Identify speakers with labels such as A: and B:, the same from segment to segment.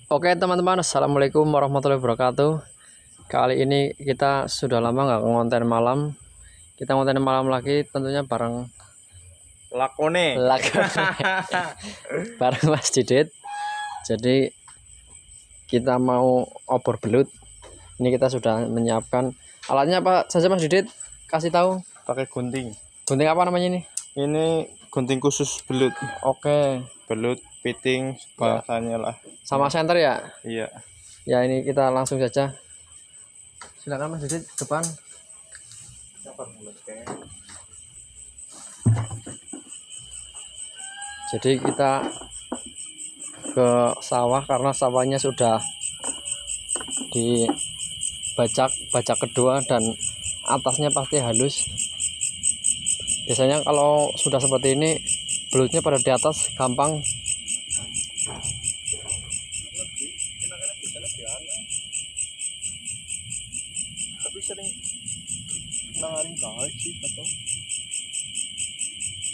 A: Oke teman-teman, assalamualaikum warahmatullahi wabarakatuh. Kali ini kita sudah lama nggak ngonten malam. Kita ngonten malam lagi, tentunya bareng
B: lakone
A: bareng Mas Didit. Jadi kita mau obor belut. Ini kita sudah menyiapkan alatnya apa saja Mas Didit? Kasih tahu.
B: pakai gunting.
A: Gunting apa namanya ini?
B: Ini gunting khusus belut.
A: Oke.
B: Belut piting bahasanya lah.
A: Sama senter ya?
B: Iya.
A: Ya ini kita langsung saja. Silakan Mas Didit depan. Jadi kita ke sawah karena sawahnya sudah dibajak kedua dan atasnya pasti halus. Biasanya kalau sudah seperti ini belutnya pada di atas gampang.
B: Tapi sering nanganin kali sih atau.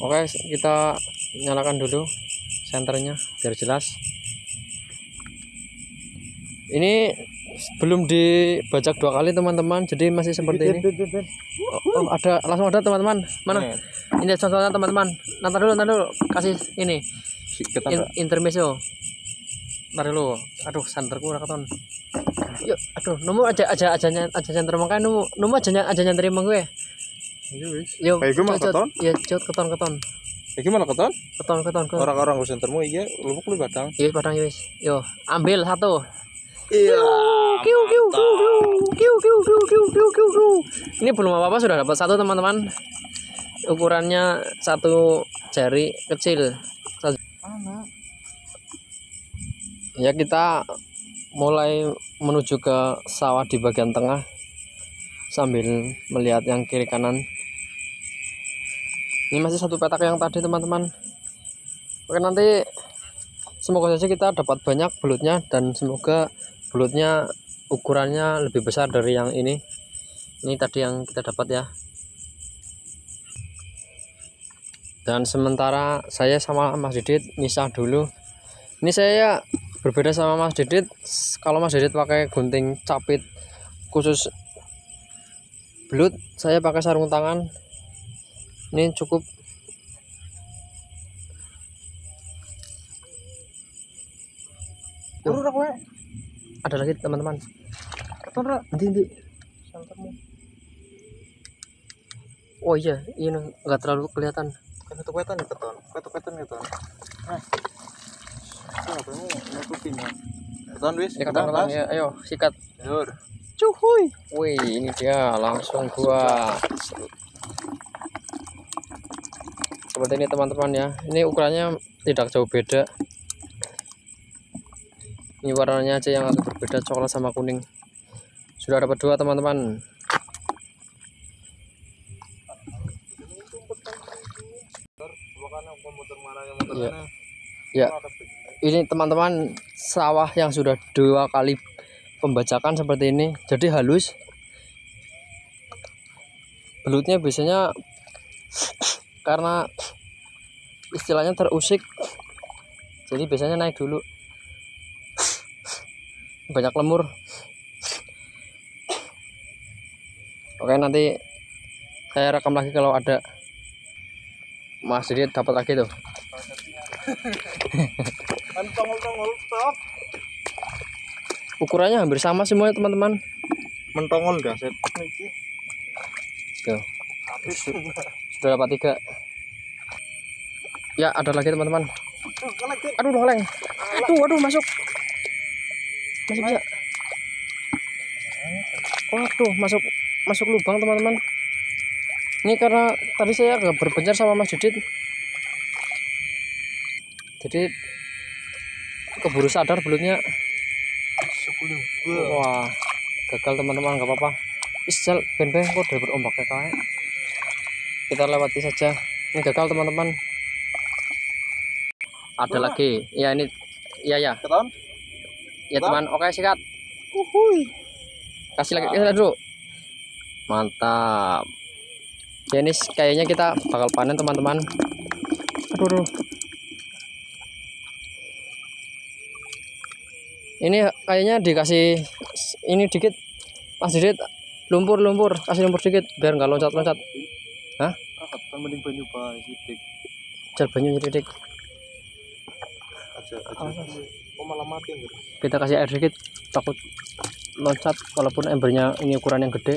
A: Oke, kita nyalakan dulu senternya biar jelas. Ini belum dibajak dua kali teman-teman, jadi masih seperti ini. Oh, ada langsung ada teman-teman. Mana? Ini contohnya teman-teman. Nanti dulu kasih ini intermezzo. Ntar dulu. Aduh, senterku ora keton. Yuk, aduh, nemu aja senter makanya nemu aja nyantri emang gue. Yo,
B: kayak gue malah keton.
A: Iya, keton.
B: Kayak gimana keton?
A: Keton.
B: Orang-orang gue sentermu iya lubuk lu batang.
A: Iya, batang wis. Yo, ambil satu.
B: Iya.
A: Kiu. Ini belum apa-apa sudah dapat satu teman-teman. Ukurannya satu jari kecil. Ya kita mulai menuju ke sawah di bagian tengah sambil melihat yang kiri kanan. Ini masih satu petak yang tadi teman-teman. Oke, nanti semoga saja kita dapat banyak belutnya dan semoga belutnya ukurannya lebih besar dari yang ini. Ini tadi yang kita dapat ya. Dan sementara saya sama Mas Didit misah dulu. Ini saya berbeda sama Mas Didit. Kalau Mas Didit pakai gunting capit khusus belut, saya pakai sarung tangan. Ini cukup. Ada lagi teman-teman. Nanti. Oh iya, ini nggak terlalu kelihatan.
B: Keton. Keton wis.
A: Ya keton ya, ayo sikat.
B: Dur.
A: Cuhuy. Wih, ini dia langsung gua. Seperti ini teman-teman ya. Ini ukurannya tidak jauh beda. Ini warnanya aja yang agak berbeda, coklat sama kuning. Sudah dapat dua teman-teman. Ya. Ini teman-teman sawah yang sudah dua kali pembajakan seperti ini, jadi halus. Belutnya biasanya karena istilahnya terusik, jadi biasanya naik dulu. Banyak lemur. Oke, nanti saya rekam lagi kalau ada. Mas Didit dapat lagi tuh.
B: Mentongol stop.
A: Ukurannya hampir sama semuanya teman-teman.
B: Mentongol gaset niki.
A: Tuh. Sudah dapat 3. Ya, ada lagi teman-teman. Aduh, noleng. Aduh, masuk. Masih bisa. Waduh, masuk lubang teman-teman. Ini karena tadi saya agak berpencar sama Mas Didit, jadi keburu sadar belutnya. Wah, gagal teman-teman, nggak apa-apa. Isjal ben-ben kok dari berombaknya kayak. Kita lewati saja. Ini gagal teman-teman. Ada lagi. Ya ini. Ya.
B: Keton.
A: Ya teman. Oke, sikat. Kasih lagi dulu. Mantap. Ya ini kayaknya kita bakal panen teman-teman. Aduh. Ini kayaknya dikasih ini dikit, Mas Didit, lumpur, kasih lumpur dikit biar nggak loncat. Hah?
B: Kan mending banyu bae sidik.
A: Jar banyu dikit.
B: Aja. Oh malah mati gitu.
A: Kita kasih air dikit, takut loncat walaupun embernya ini ukuran yang gede.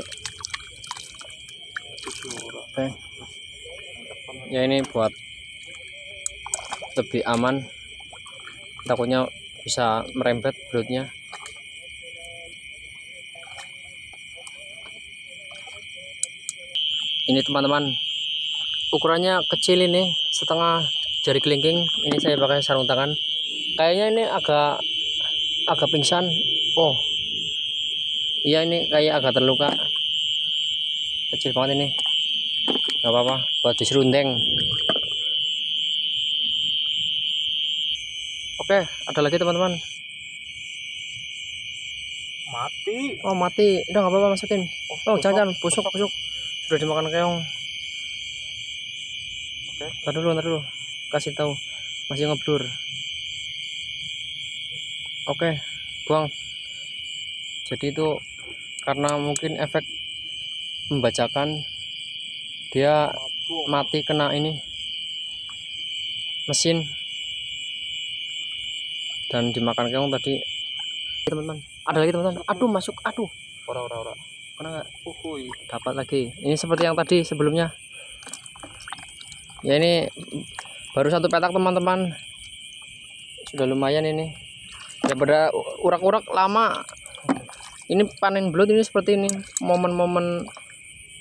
A: Oke. Ya ini buat lebih aman, takutnya bisa merembet belutnya. Ini teman-teman, ukurannya kecil, ini setengah jari kelingking. Ini saya pakai sarung tangan. Kayaknya ini agak pingsan. Oh iya, ini kayak agak terluka, kecil banget ini. Gak apa-apa, buat diserundeng. Oke, ada lagi teman-teman.
B: Mati.
A: Oh mati, udah nggak apa-apa, masukin. Oh jangan, busuk, sudah dimakan keong.
B: Oke.
A: Ntar dulu, kasih tahu, masih ngeblur. Oke, buang. Jadi itu karena mungkin efek membacakan, dia mati kena ini mesin dan dimakan keong tadi, teman-teman. Ada lagi teman-teman. Aduh, masuk. Aduh,
B: Ora.
A: karena nggak dapat lagi. Ini seperti yang tadi sebelumnya. Ya ini baru satu petak teman-teman, sudah lumayan ini. Daripada urak-urak lama. Ini panen belut ini seperti ini, momen-momen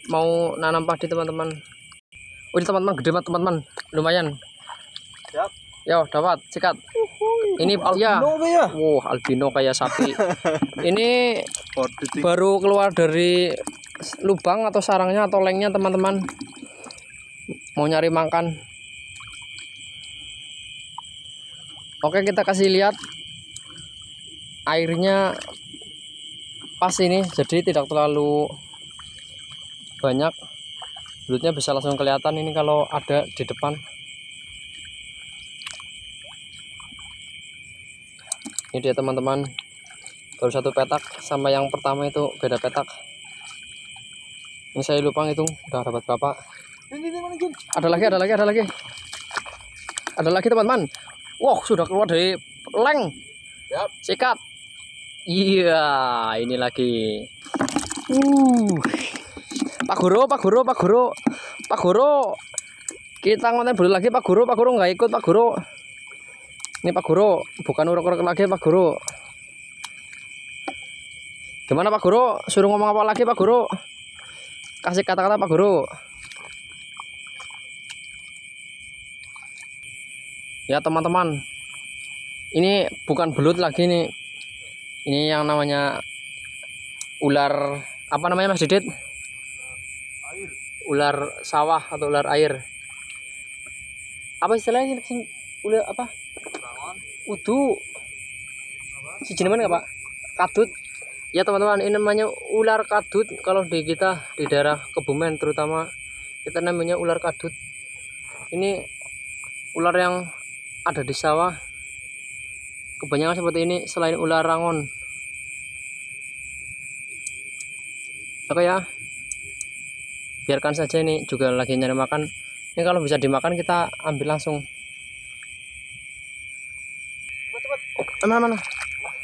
A: mau nanam padi teman-teman. Oh ini teman-teman, gede banget teman-teman, lumayan.
B: Siap.
A: Yo dapat, sikat. Ini ya.
B: Ya.
A: Albino kayak sapi. Ini baru keluar dari lubang atau sarangnya atau lengnya teman-teman, mau nyari makan. Oke, kita kasih lihat airnya pas ini, jadi tidak terlalu banyak. Belutnya bisa langsung kelihatan ini kalau ada di depan. Ini dia teman-teman, baru satu petak, sama yang pertama itu beda petak. Ini saya lupa ngitung udah dapat berapa. Ada lagi teman-teman. Wow, sudah keluar dari leng. Sikat. Iya, ini lagi. Pak Guru. Kita ngonten dulu lagi Pak Guru nggak ikut Pak Guru. Ini Pak Guru, bukan urek-urek lagi Pak Guru. Gimana Pak Guru? Suruh ngomong apa lagi Pak Guru? Kasih kata-kata Pak Guru. Ya teman-teman, ini bukan belut lagi nih. Ini yang namanya ular, apa namanya Mas Didit? Ular sawah atau ular air. Apa istilahnya? Ular apa? Udu. Si jeneman nggak Pak? Kadut. Ya teman-teman, ini namanya ular kadut. Kalau di kita di daerah Kebumen terutama, kita namanya ular kadut. Ini ular yang ada di sawah. Kebanyakan seperti ini selain ular rangon. Oke ya, biarkan saja, ini juga lagi nyari makan. Ini kalau bisa dimakan kita ambil langsung. Oh, mana?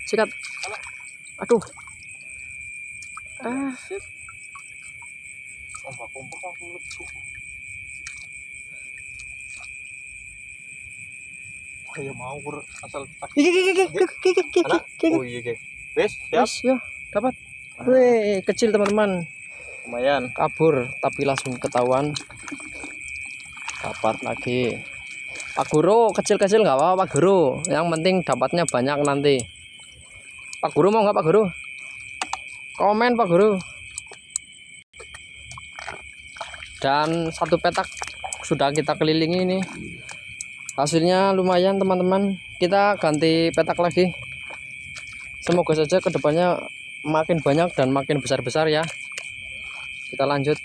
A: Sikat. Aduh.
B: Kayak mau asal
A: Oh
B: iya ke. Wes, siap.
A: yo, dapat. Wih, kecil teman-teman.
B: Lumayan.
A: Kabur tapi langsung ketahuan. Dapat lagi. Pak Guru, kecil-kecil nggak apa-apa Pak Guru. Yang penting dapatnya banyak nanti. Pak Guru mau nggak Pak Guru? Komen Pak Guru. Dan satu petak sudah kita kelilingi ini. Hasilnya lumayan teman-teman. Kita ganti petak lagi. Semoga saja kedepannya makin banyak dan makin besar-besar ya. Kita lanjut.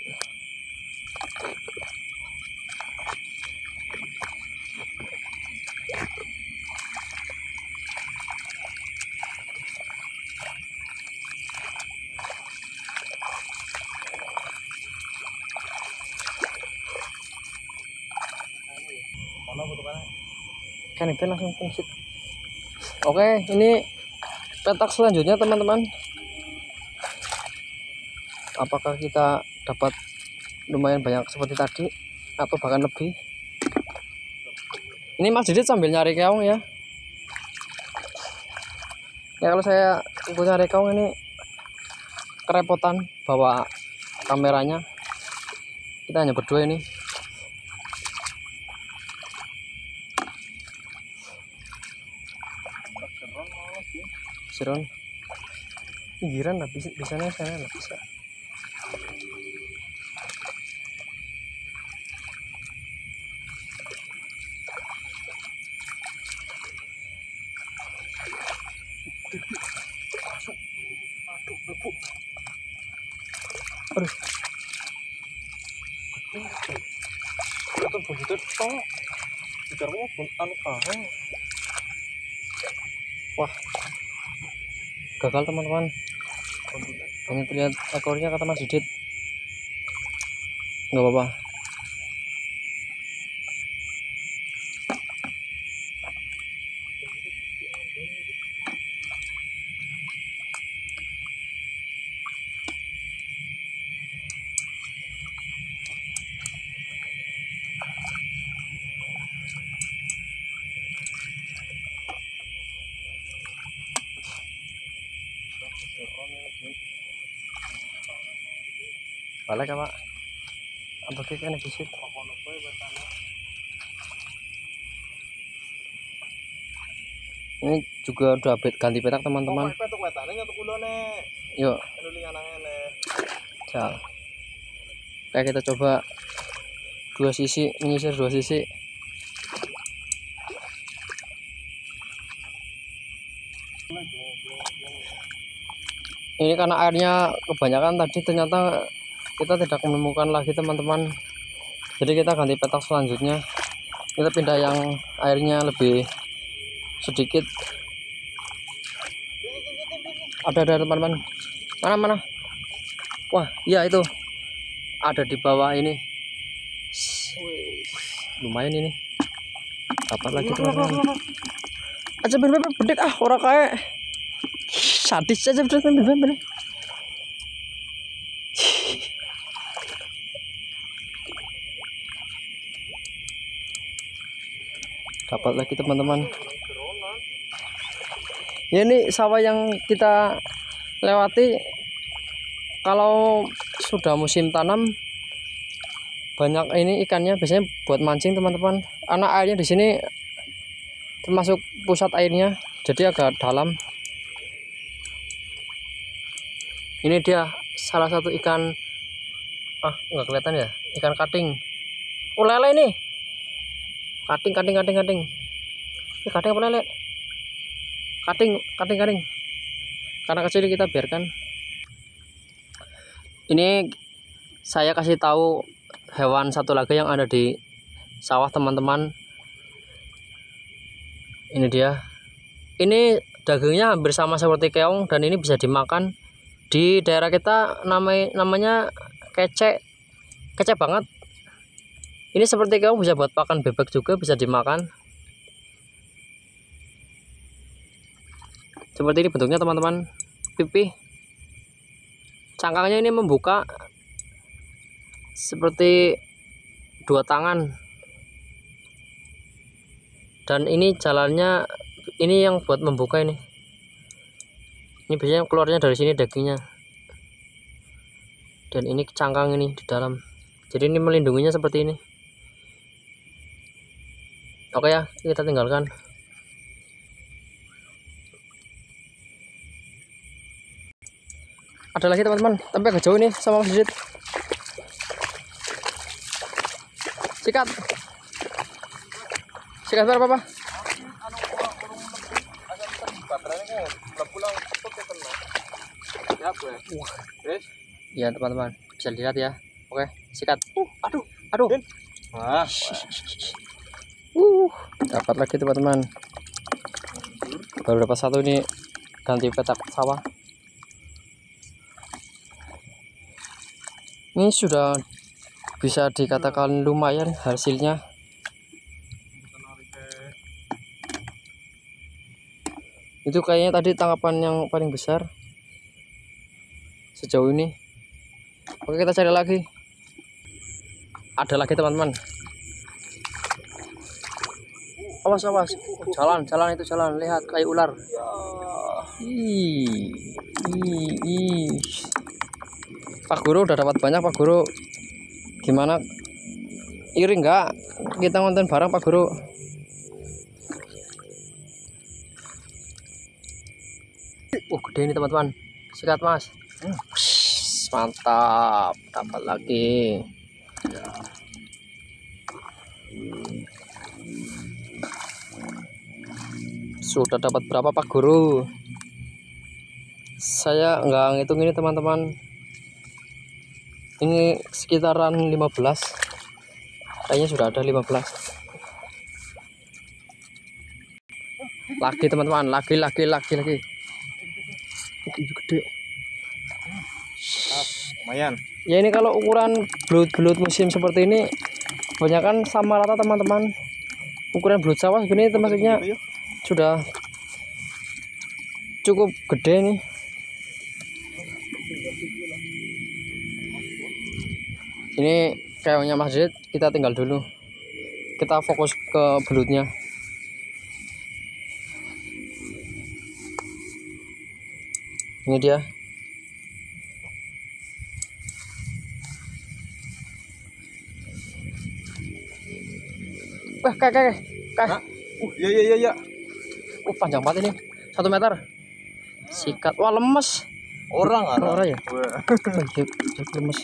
A: Kan itu langsung fungsi. Oke, ini petak selanjutnya teman-teman. Apakah kita dapat lumayan banyak seperti tadi atau bahkan lebih? Ini Mas Didit sambil nyari keong ya. Ya kalau saya ikut nyari keong ini kerepotan bawa kameranya. Kita hanya berdua ini. Siron. Pinggiran lah bisanya sana lah bisa. Aduh.
B: Itu begitu toh. Bicara mau pun anu kaheng.
A: Wah. Gagal teman-teman. Hanya terlihat ekornya kata Mas Didit. Nggak apa-apa. Balik apa? Apa kita nih visit? Ini juga udah ganti petak teman-teman. Yuk. Kayak kita coba dua sisi, menyisir dua sisi. Ini karena airnya kebanyakan tadi, ternyata kita tidak menemukan lagi teman-teman. Jadi kita ganti petak selanjutnya. Kita pindah yang airnya lebih sedikit. Ada teman-teman. Mana? Wah, iya itu. Ada di bawah ini. Lumayan ini. Dapat lagi teman-teman. Aja bener bedek orang kayak sadis aja bener. Dapat lagi teman-teman. Ya, ini sawah yang kita lewati kalau sudah musim tanam banyak ini ikannya, biasanya buat mancing teman-teman. Karena airnya di sini termasuk pusat airnya, jadi agak dalam. Ini dia salah satu ikan, nggak kelihatan ya, ikan kating. Lele ini. Kating. Ini kating apa lele? Kating. Karena kecil kita biarkan. Ini saya kasih tahu hewan satu lagi yang ada di sawah teman-teman. Ini dia. Ini dagingnya hampir sama seperti keong dan ini bisa dimakan. Di daerah kita namanya kecek banget. Ini seperti keong, bisa buat pakan bebek juga, bisa dimakan. Seperti ini bentuknya teman-teman. Pipih. Cangkangnya ini membuka seperti dua tangan. Dan ini jalannya, ini yang buat membuka ini. Ini biasanya keluarnya dari sini dagingnya. Dan ini cangkang ini di dalam. Jadi ini melindunginya seperti ini. Oke ya, kita tinggalkan. Ada lagi teman-teman, tapi agak jauh nih sama Mas Didit. Sikat berapa, Pak? Ya teman-teman, bisa lihat ya. Oke, sikat. Aduh. Dapat lagi teman-teman. Baru dapat satu ini, ganti petak sawah. Ini sudah bisa dikatakan lumayan hasilnya. Itu kayaknya tadi tangkapan yang paling besar sejauh ini. Oke, kita cari lagi. Ada lagi teman-teman. Awas awas, jalan itu jalan, lihat kayak ular. Ih. Pak Guru udah dapat banyak. Pak Guru gimana, iri enggak kita ngonten bareng Pak Guru? Gede ini teman-teman, sikat Mas. Mantap, dapat lagi. Sudah dapat berapa Pak Guru? Saya nggak ngitung ini teman-teman. Ini sekitaran 15. Kayaknya sudah ada 15. Lagi teman-teman, lagi. Gede.
B: Lumayan.
A: Ya ini kalau ukuran belut musim seperti ini kebanyakan sama rata teman-teman. Ukuran belut sawah segini termasuknya sudah cukup gede nih. Ini kayaknya masjid, kita tinggal dulu. Kita fokus ke belutnya. Ini dia. Wah, kayak.
B: Iya.
A: Panjang banget ini. 1 meter. Sikat. Wah, lemes.
B: Orang
A: ya? Lemes.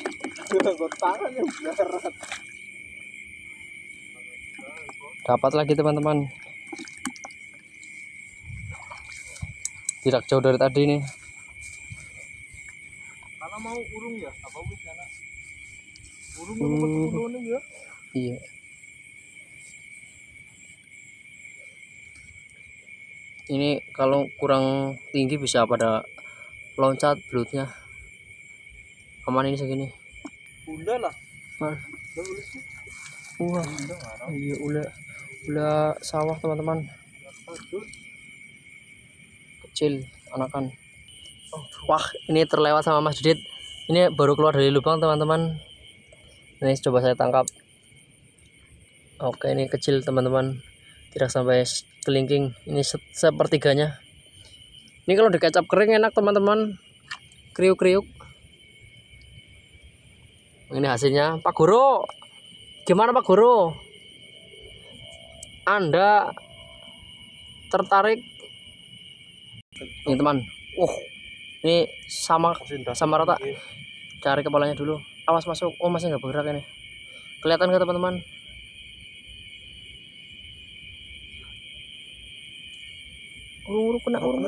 A: Dapat lagi teman-teman. Tidak jauh dari tadi nih.
B: Karena mau urung ya, apa wis kana? Urung ya.
A: Iya. Ini kalau kurang tinggi bisa pada loncat belutnya. Aman ini segini.
B: Udah lah.
A: Wah, iya udah sawah teman-teman. Kecil anakan. Wah, ini terlewat sama Mas Didit. Ini baru keluar dari lubang teman-teman. Ini coba saya tangkap. Oke, ini kecil teman-teman, tidak sampai kelingking. Ini sepertiganya. Ini kalau dikecap kering enak teman-teman, kriuk-kriuk. Ini hasilnya. Pak Guru, gimana Pak Guru? Anda tertarik? Ini teman. Ini sama rata. Cari kepalanya dulu. Awas masuk. Oh, masih nggak bergerak ini. Kelihatan nggak teman-teman? Urung kena urung.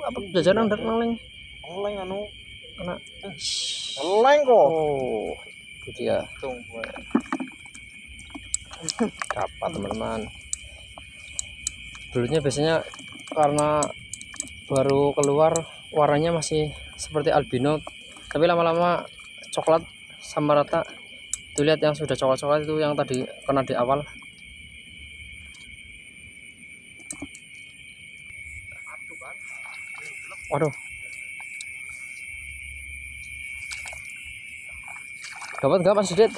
A: Apa jajanan udah ngeleng?
B: Ngeleng anu.
A: Kena.
B: Ngeleng kok.
A: Oh, itu dia.
B: Tunggu.
A: Dapat teman-teman. Belutnya biasanya karena baru keluar warnanya masih seperti albino, tapi lama-lama coklat sama rata. Tuh lihat yang sudah coklat-coklat itu yang tadi kena di awal. Waduh. Dapat nggak Mas Didit?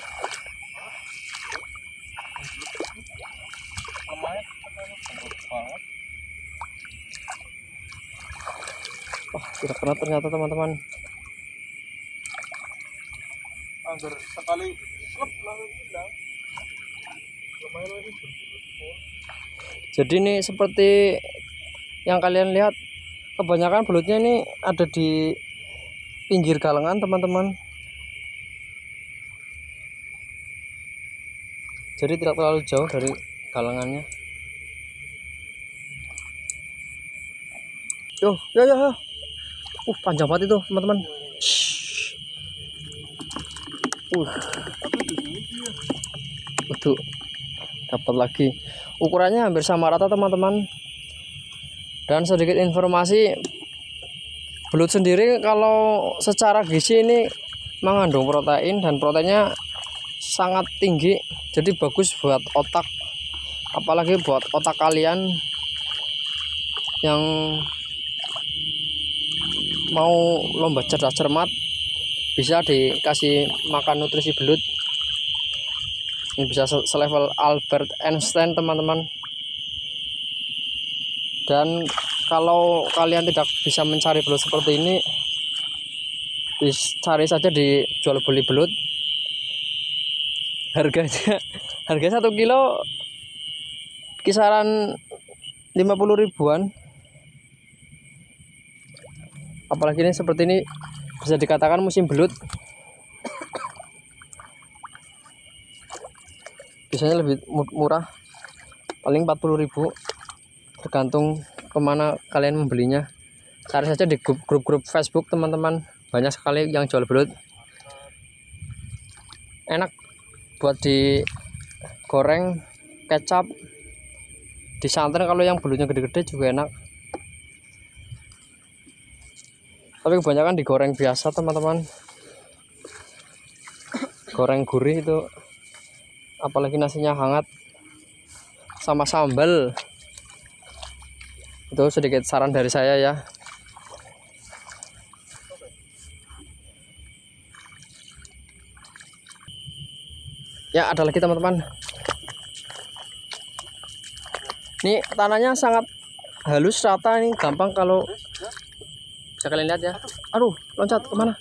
A: Wah, tidak kena ternyata teman-teman.
B: Agar sekali slep langsung hilang.
A: Jadi ini seperti yang kalian lihat, kebanyakan belutnya ini ada di pinggir galengan teman-teman. Jadi tidak terlalu jauh dari galengannya. Yo. Panjang banget itu teman-teman. Tuh, dapat lagi. Ukurannya hampir sama rata teman-teman. Dan sedikit informasi, belut sendiri kalau secara gizi ini mengandung protein, dan proteinnya sangat tinggi. Jadi bagus buat otak, apalagi buat otak kalian. yang mau lomba cerdas cermat bisa dikasih makan nutrisi belut. Ini bisa selevel Albert Einstein teman-teman. Dan kalau kalian tidak bisa mencari belut seperti ini, cari saja di jual beli belut. Harga 1 kilo kisaran 50 ribuan. Apalagi ini seperti ini bisa dikatakan musim belut. Biasanya lebih murah, paling 40.000, tergantung kemana kalian membelinya. Cari saja di grup-grup Facebook teman-teman, banyak sekali yang jual belut. Enak buat digoreng, kecap, disantan. Kalau yang belutnya gede-gede juga enak, tapi kebanyakan digoreng biasa teman-teman. Goreng gurih itu, apalagi nasinya hangat sama sambal. Itu sedikit saran dari saya ya. Ya, ada lagi teman-teman. Ini tanahnya sangat halus, rata, ini gampang kalau bisa kalian lihat ya. Aduh, loncat kemana?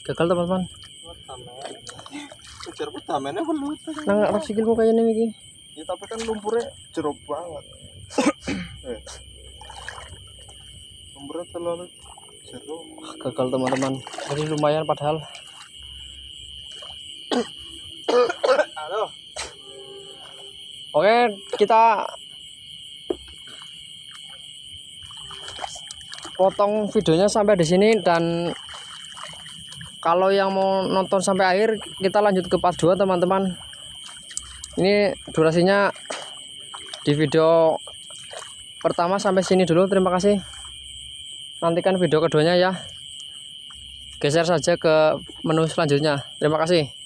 A: Gagal teman-teman.
B: Kejar pertamanya belut.
A: Nang arep sikilmu kayaknya iki.
B: Ya tapi kan lumpurnya jeruk banget. Lumpurnya terlalu jeruk.
A: Gagal teman-teman. Jadi lumayan padahal.
B: Halo.
A: Oke, kita potong videonya sampai di sini, dan kalau yang mau nonton sampai akhir kita lanjut ke part 2 teman-teman. Ini durasinya di video pertama sampai sini dulu. Terima kasih. Nantikan video keduanya ya. Geser saja ke menu selanjutnya. Terima kasih.